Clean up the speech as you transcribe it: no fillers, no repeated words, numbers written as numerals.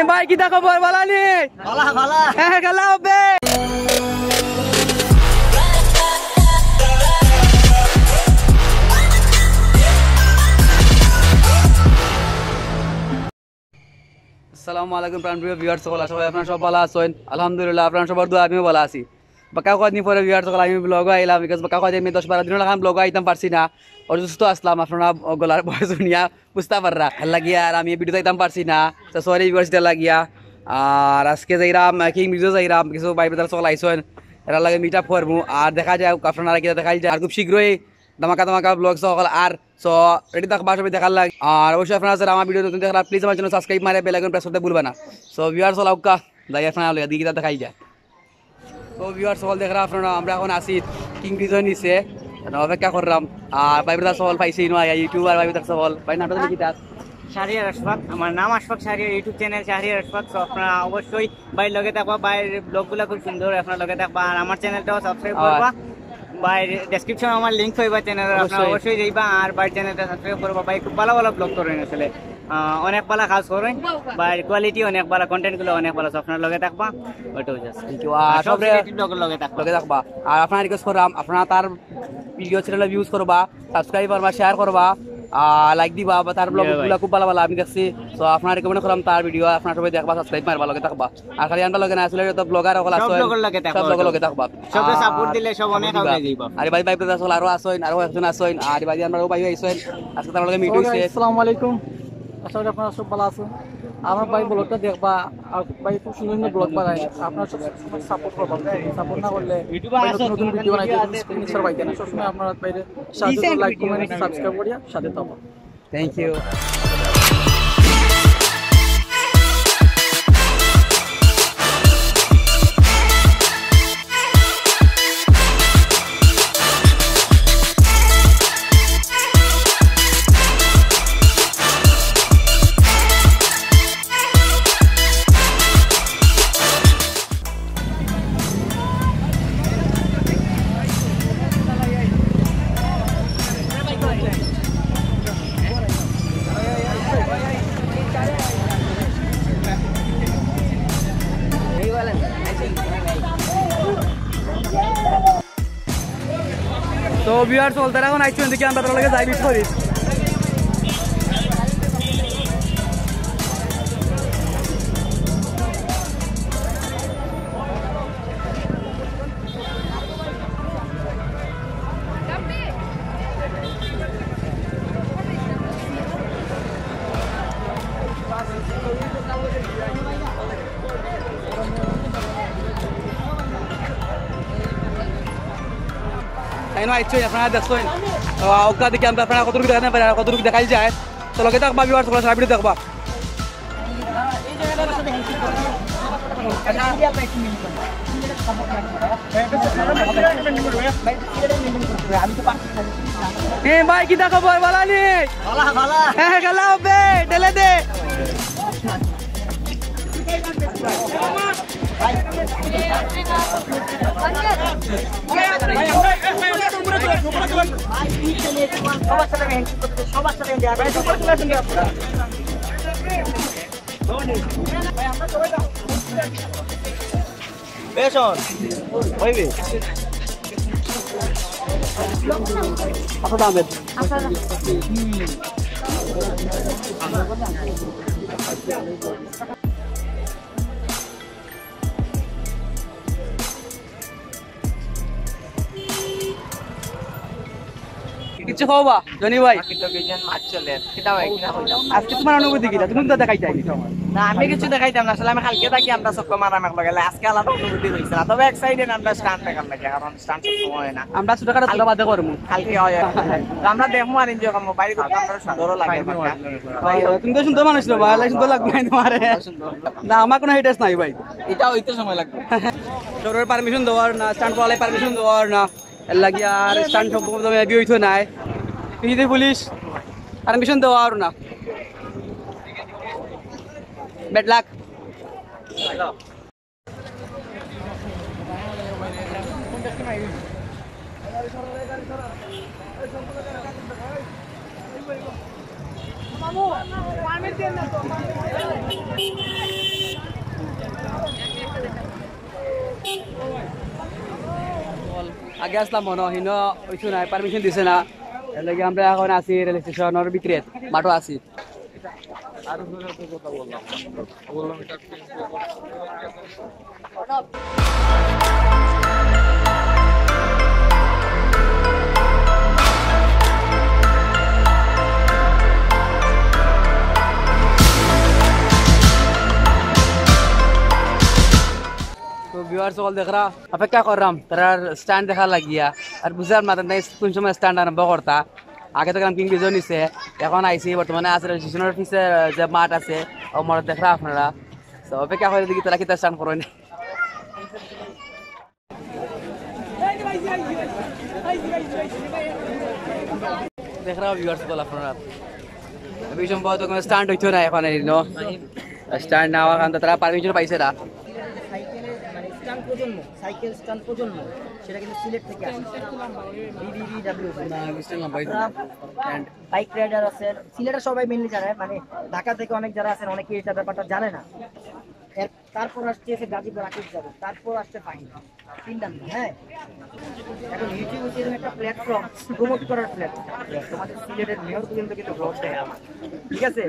ভাই কি খবর বলা নি? হ্যাঁ খেলা হবে। আসসালামু আলাইকুম প্রাণপ্রিয় ভিউয়ার্স সকল, আশা করি আপনারা সব ভালো আছেন। আলহামদুলিল্লাহ আপনারা সবার দোয়া আমিও ভালো আছি। বাকা কদিন পরে ভিউয়ার্স সকল আমি ব্লগ আইলাম, বিকজ বাকা কদিন আমি 10-12 দিন লাগাম ব্লগ আইতাম পারছি না, অসুস্থ আসলাম। আপনারা গলার বয়স শুনিয়া বুঝতে পাররা লাগিয়া আর আমি ভিডিও আইতাম পারছি না, তো সরি ভিউয়ার্স লাগিয়া। আর আজকে যাইরাম কিং ভিডিও যাইরাম, কিছু ভাই ব্রাদার সকল আইসেন, এরা লাগে মিট আপ করবো। আর দেখা যায় আপনারা কি দেখা যায় আর খুব শীঘ্রই ধামাকা ধামাকা ব্লগ সকল আর সো রেডি থাকবা সবাই দেখার লাগে। আর অবশ্যই আপনারা যারা আমার ভিডিও নতুন দেখার প্লিজ আমার চ্যানেল সাবস্ক্রাইব মারে বেল আইকন প্রেস করতে ভুলবা না। সো ভিউয়ার্স সকল আউকা যাই আপনারা লগে দিকে দেখাই যায়। তো ভিউয়ার্স সকল দেখরা আপনারা আমরা এখন আসি কিং ভিডিও নিচে, অপেক্ষা করলাম। আর ভাই ব্রাদার সকল পাইছি নয় ইউটিউবার ভাই ব্রাদার সকল ভাই নাটক কি তার শাহরিয়ার আশফাক, আমার নাম আশফাক শাহরিয়ার, ইউটিউব চ্যানেল শাহরিয়ার আশফাক। তো আপনারা অবশ্যই ভাই লগে থাকবা, ভাইয়ের ব্লগগুলো খুব সুন্দর, আপনারা লগে থাকবা। আর আমার চ্যানেলটাও সাবস্ক্রাইব করবা, ভাইয়ের ডেসক্রিপশনে আমার লিঙ্ক হইবা চ্যানেলের, আপনারা অবশ্যই যাইবা আর ভাইয়ের চ্যানেলটা সাবস্ক্রাইব করবা। ভাই খুব ভালো ভালো ব্লগ করেন, আসলে অনেক ভালো কাজ করেন, ভাইয়ের কোয়ালিটি অনেক ভালো, কন্টেন্টগুলো অনেক ভালো। আপনারা লগে থাকবা, ওইটাও জাস্ট থ্যাংক ইউ। আর সব লগে থাকবা। আর আপনারা রিকোয়েস্ট করলাম আপনারা তার ভিডিও চ্যানেলে ভিউজ করবা, সাবস্ক্রাইব করবা, শেয়ার করবা, লাইক দিবা, বা তার ব্লগগুলো খুব ভালো ভালো আমি দেখছি। তো আপনারা রিকমেন্ড করলাম তার ভিডিও, আপনারা সবাই দেখবা, সাবস্ক্রাইব মারবা, লগে থাকবা। আর খালি আমরা লগে না আসলে তো ব্লগার সকল আছে, সব লগে থাকবা, সবকে সাপোর্ট দিলে সব অনেক আগে যাইবা। আরে ভাই ভাই ব্রাদার সকল আরো আছেন, আরো একজন আছেন, আর ভাই আমরাও ভাই আইছেন, আজকে তার লগে মিট হইছে। আসসালামু আলাইকুম, আশা করি আপনারা সব ভালো আছেন। আমার ভাই ব্লগটা দেখবা, আর ভাই খুব সুন্দর সুন্দর ব্লগ বানায়, আপনারা সব সাপোর্ট করবা। সাপোর্ট না করলে নতুন ভিডিও বানাইতে স্পন্সর পাইতে না। সবসময় আপনারা বাইরে সাথে লাইক কমেন্ট সাবস্ক্রাইব করিয়া সাথে থাকবা। Thank you. তো ভিউয়ার্স চলতে এখন আইছেন দেখি আমরা তার লগে যাই মিট করি। আপনারা দেখছেন ওকা দেখি আমরা আপনারা কতটুকু দেখাতে পারি, কতটুকু দেখাই যায়। তো লগে থাকবা ভিউয়ার্স সকল, সারা ভিডিও দেখবা। ভাই কি খবর বলা নি? হ্যাঁ খেলা হবে, ঢেলে দে। Assad Ahmed. কিছু খাওয়া জনি ভাই? আজকে তোমার অনুভূতি কি? তুমি তো দেখাই চাই না, আমি কিছু দেখাইতাম না, আসলে আমি কালকে থাকি আমরা চক্র মারা মাখ লাগালে, আজকে আলাদা অনুভূতি হয়েছে না। তবে এক্সাইটেড আমরা স্টান্ট দেখার লাগে, কারণ স্টান্ট সব হয় না, আমরা ছোটখাটো তোলা বাদে করবো, কালকে হয় আমরা দেখবো আর এনজয় করবো। বাইরে করতে আমরা সুন্দরও লাগে। তুমি তো সুন্দর মানুষ ভাই, সুন্দর লাগবে না তোমার? না আমার কোনো হেটার্স নাই ভাই, এটা হইতে সময় লাগবে। সরকার পারমিশন দেওয়ার না, স্টান্ট পাওয়ালে পারমিশন দেওয়ার না, এর লাগি আর স্টান্ট সম্পর্ক হইতো নাই, পুলিশ পারমিশন দেওয়ার না। বেড লাক। আগে আসলাম মনে হিন ওইছু নাই পারমিশন দিছে না এর লাগে আমরা এখন আছি রেল স্টেশনের ভিতরে মাঠও আছি আর কথা বললাম এটা तो व्यूअर्स সকল দেখরা অপেক্ষা করলাম তারা স্ট্যান্ড দেখা লাগিয়া আর বুঝার মাথা নাই কোন সময় স্ট্যান্ড আরম্ভ করতা আগে তো কিং বিজন নিছে এখন আইছি বর্তমানে আছে রেজিস্ট্রেশনের অফিসে যে মাঠ আছে ও মাঠ দেখরা আপনারা তো অপেক্ষা করে দেখি তারা কি স্ট্যান্ড করেন দেখরা ভিউয়ার্স সকল আপনারা এই সম্ভবত কোনো স্ট্যান্ড হইতো না এখন এনো স্ট্যান্ড না হওয়ার কারণে তারা পারমিশন পাইছে না সাইকেল স্টান্ট প্রজন্ম সেটা কিন্তু সিলেট থেকে আসছে বিবিডব্লিউ বাইক রাইডার আছেন সিলেটের সবাই মেনলি জানে মানে ঢাকা থেকে অনেক যারা আছেন অনেকে এটা ব্যাপারটা জানে না তারপর আসছে গাজীপুর আকিব যাবে তারপর আসছে ফাহিম তিনটা হ্যাঁ এখন ইউটিউব হচ্ছে একটা প্ল্যাটফর্ম প্রমোট করার প্ল্যাটফর্ম তোমাদের সিলেটের মেয়র পর্যন্ত কিন্তু ব্লগ দেয় ঠিক আছে